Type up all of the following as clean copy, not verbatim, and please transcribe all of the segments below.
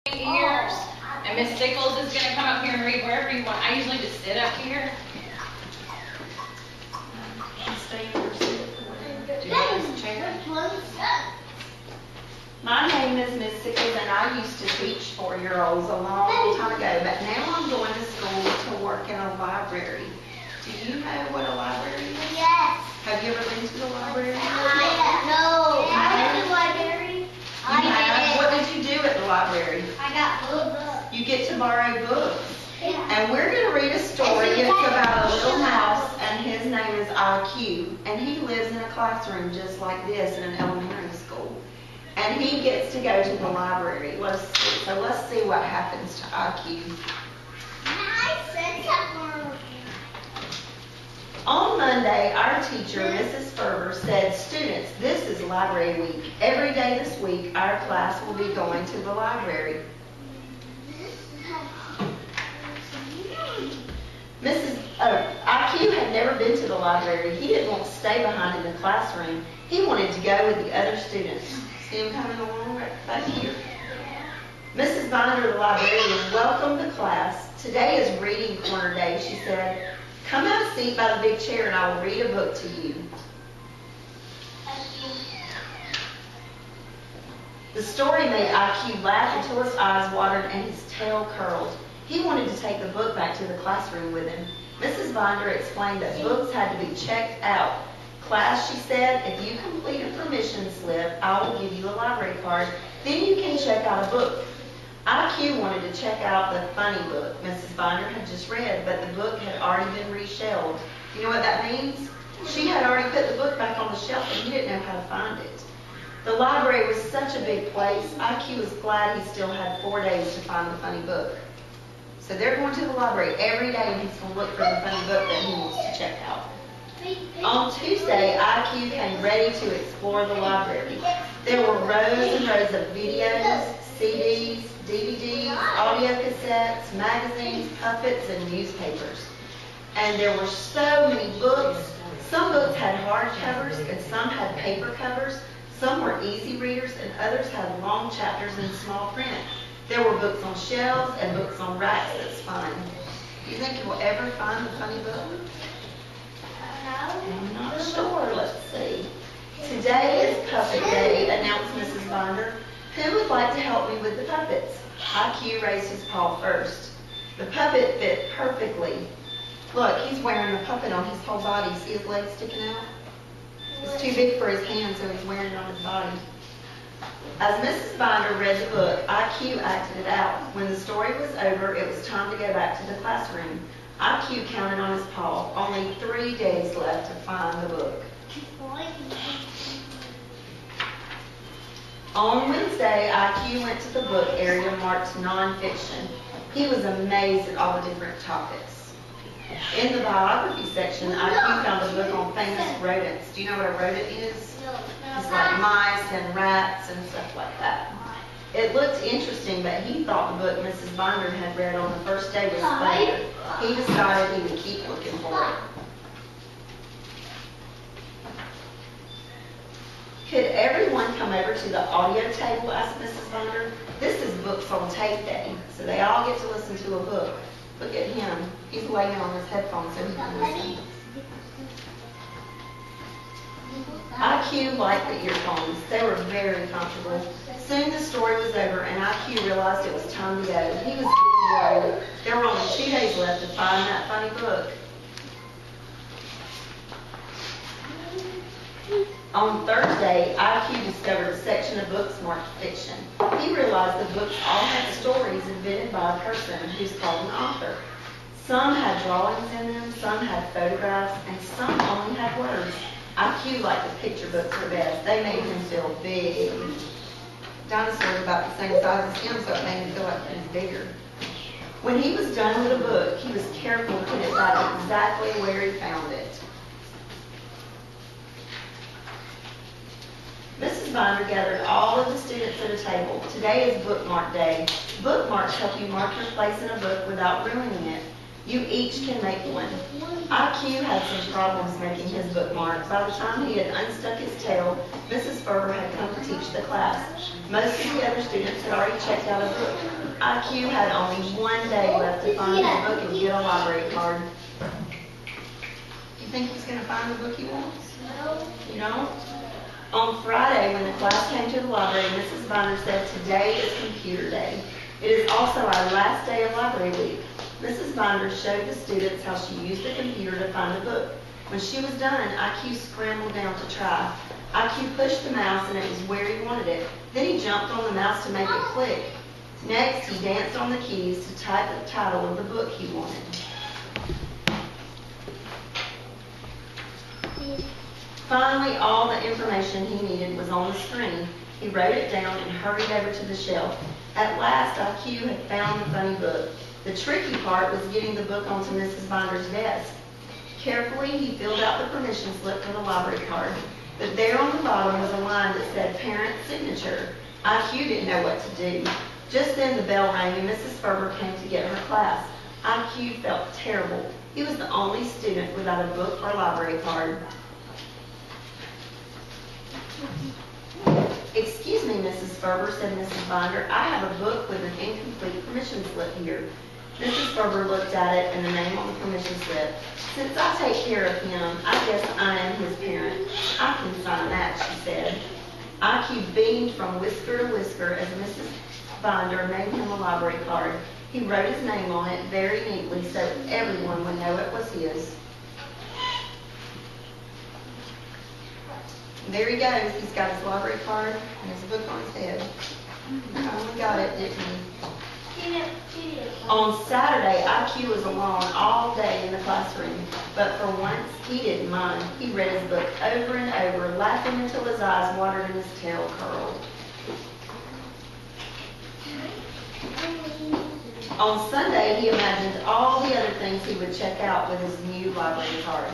ears, and Miss Stickles is going to come up here and read wherever you want. I usually just sit up here. Stay in your seat. Do you want this chair? My name is Miss Stickles, and I used to teach 4-year-olds a long time ago, but now I'm going to school to work in a library. Do you know what a library is? Yes. Have you ever been to the library? No. I went to the library. What did you do at the library? I got books. You get to borrow books. Yeah. And we're going to read a story. It's about a little mouse, and his name is IQ. And he lives in a classroom just like this in an elementary school. And he gets to go to the library. Let's see what happens to IQ. On Monday, our teacher, Mrs. Ferber, said, "Students, this is library week. Every day this week, our class will be going to the library." IQ had never been to the library. He didn't want to stay behind in the classroom. He wanted to go with the other students. See him coming along right back here? Mrs. Binder, the librarian, welcomed the class. "Today is reading corner day," she said. "Come have a seat by the big chair and I will read a book to you." The story made IQ laugh until his eyes watered and his tail curled. He wanted to take the book back to the classroom with him. Mrs. Binder explained that books had to be checked out. "Class," she said, "if you complete a permission slip, I will give you a library card. Then you can check out a book." IQ wanted to check out the funny book Mrs. Binder had just read, but the book had already been reshelved. You know what that means? She had already put the book back on the shelf and he didn't know how to find it. The library was such a big place, IQ was glad he still had 4 days to find the funny book. So they're going to the library every day and he's going to look for the funny book that he wants to check out. On Tuesday, IQ came ready to explore the library. There were rows and rows of videos, CDs, DVDs, audio cassettes, magazines, puppets, and newspapers. And there were so many books. Some books had hard covers and some had paper covers. Some were easy readers and others had long chapters in small print. There were books on shelves and books on racks that spun. Do you think you will ever find the funny book? I'm not sure. Let's see. "Today is Puppet Day," announced Mrs. Binder. "Who would like to help me with the puppets?" IQ raised his paw first. The puppet fit perfectly. Look, he's wearing a puppet on his whole body. See his legs sticking out? It's too big for his hands, so he's wearing it on his body. As Mrs. Binder read the book, IQ acted it out. When the story was over, it was time to go back to the classroom. IQ counted on his paw. Only 3 days left to find the book. On Wednesday, IQ went to the book area marked nonfiction. He was amazed at all the different topics. In the biography section, IQ found a book on famous rodents. Do you know what a rodent is? It's like mice and rats and stuff like that. It looked interesting, but he thought the book Mrs. Binder had read on the first day was better. He decided he would keep looking for it. "Could everyone come over to the audio table?" asked Mrs. Binder. "This is Books on Tape Day, so they all get to listen to a book." Look at him. He's laying on his headphones so he can listen. IQ liked the earphones. They were very comfortable. Soon the story was over and IQ realized it was time to go. He was getting worried. There were only 2 days left to find that funny book. On Thursday, IQ discovered a section of books marked fiction. He realized the books all had stories invented by a person who's called an author. Some had drawings in them, some had photographs, and some only had words. IQ liked the picture books the best. They made him feel big. Dinosaurs about the same size as him, so it made him feel like he was bigger. When he was done with a book, he was careful to put it back exactly where he found it. Mrs. Binder gathered all of the students at a table. Today is bookmark day. Bookmarks help you mark your place in a book without ruining it. You each can make one. IQ had some problems making his bookmark. By the time he had unstuck his tail, Mrs. Ferber had come to teach the class. Most of the other students had already checked out a book. IQ had only one day left to find his book and get a library card. You think he's going to find the book he wants? No. You don't? On Friday, when the class came to the library, Mrs. Binder said, "Today is computer day. It is also our last day of library week." Mrs. Binder showed the students how she used the computer to find a book. When she was done, IQ scrambled down to try. IQ pushed the mouse and it was where he wanted it. Then he jumped on the mouse to make it click. Next, he danced on the keys to type the title of the book he wanted. Finally, all the information he needed was on the screen. He wrote it down and hurried over to the shelf. At last, IQ had found the funny book. The tricky part was getting the book onto Mrs. Binder's desk. Carefully, he filled out the permission slip for the library card. But there on the bottom was a line that said parent signature. IQ didn't know what to do. Just then the bell rang and Mrs. Ferber came to get her class. IQ felt terrible. He was the only student without a book or library card. "Excuse me, Mrs. Ferber," said Mrs. Binder. "I have a book with an incomplete permission slip here." Mrs. Ferber looked at it and the name on the permission slip. "Since I take care of him, I guess I am his parent. I can sign that," she said. IQ beamed from whisker to whisker as Mrs. Binder made him a library card. He wrote his name on it very neatly so everyone would know it was his. There he goes. He's got his library card and his book on his head. He finally got it, didn't he? On Saturday, IQ was alone all day in the classroom, but for once he didn't mind. He read his book over and over, laughing until his eyes watered and his tail curled. On Sunday, he imagined all the other things he would check out with his new library card.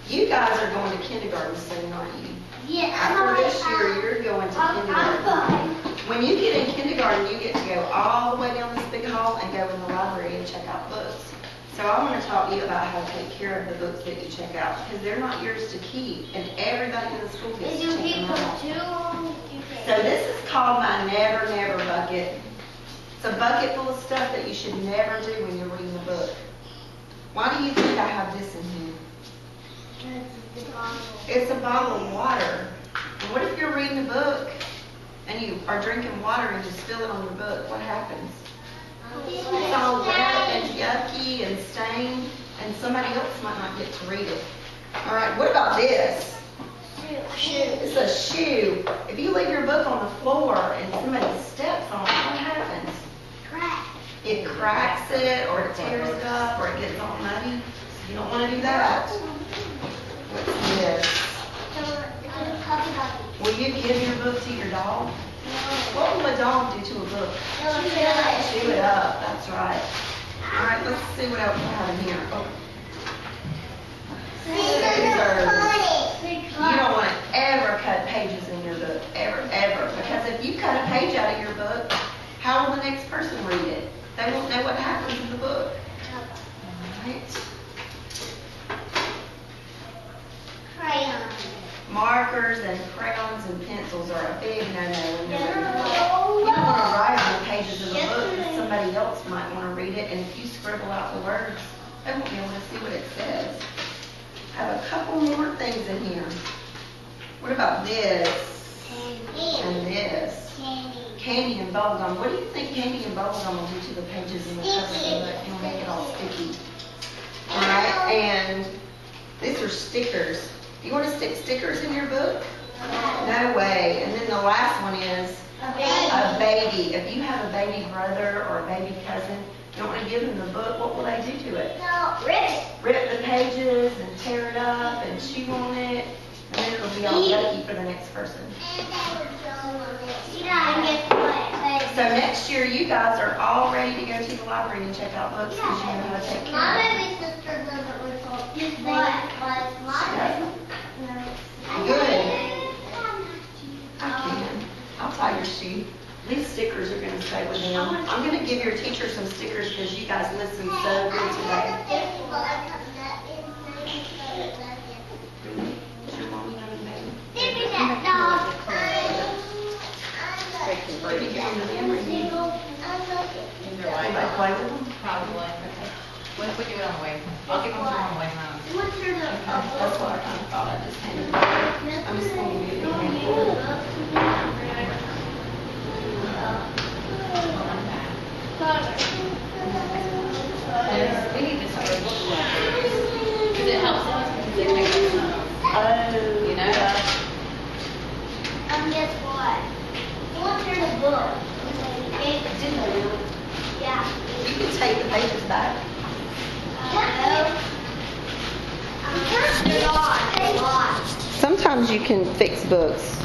You guys are going to kindergarten soon, aren't you? Yeah, After this year, you're going to kindergarten. When you get in kindergarten, you get to go all the way down this big hall and go in the library and check out books. So I want to talk to you about how to take care of the books that you check out, because they're not yours to keep, and everybody in the school gets to check them out. So this is called my never, never bucket. It's a bucket full of stuff that you should never do when you're reading a book. Why do you think I have this in here? It's a bottle of water. And what if you're reading a book and you are drinking water and you spill it on your book? What happens? It's all wet and yucky and stained, and somebody else might not get to read it. All right, what about this? It's a shoe. If you leave your book on the floor and somebody steps on it, what happens? It cracks it, or it tears it up, or it gets all muddy. You don't want to do that. What's this? Will you give your book to your dog? What will a dog do to a book? Chew it up, that's right. All right, let's see what else we have in here. Oh. You don't want to ever cut pages in your book, ever, ever. Because if you cut a page out of your book, how will the next person read it? They won't know what happens in the book. All right. Markers and crayons and pencils are a big no-no when you're reading a book. You don't want to write on the pages of a book because somebody else might want to read it, and if you scribble out the words, they won't be able to see what it says. I have a couple more things in here. What about this? And this? Candy and bubblegum. What do you think candy and bubblegum will do to the pages in the cover of the book? It'll make it all sticky. All right, and these are stickers. You want to stick stickers in your book? No way. And then the last one is a baby. If you have a baby brother or a baby cousin, you don't want to give them the book, what will they do to it? Rip the pages and tear it up and chew on it, and then it'll be all yucky for the next person. So next year, you guys are all ready to go to the library and check out books because you know how to take care of them. Good. I can. I'll tie your shoe. These stickers are gonna stay with them. I'm gonna give your teacher some stickers because you guys listened so good today. Is your mommy having baby? Give me that dog. Did you give them to them or you? Either Will way, they play with them? probably. What if we do it on the way? I'll give them to them on the way home. What's your That's what I kind of thought. I just handed it. I'm just gonna give you a handful. We need this for a book club. Because it helps us because they make us know. Oh, You know? Guess what? What's your book? Okay. Did they really? Yeah. You can take the pages back. They're not. They're not. Sometimes you can fix books.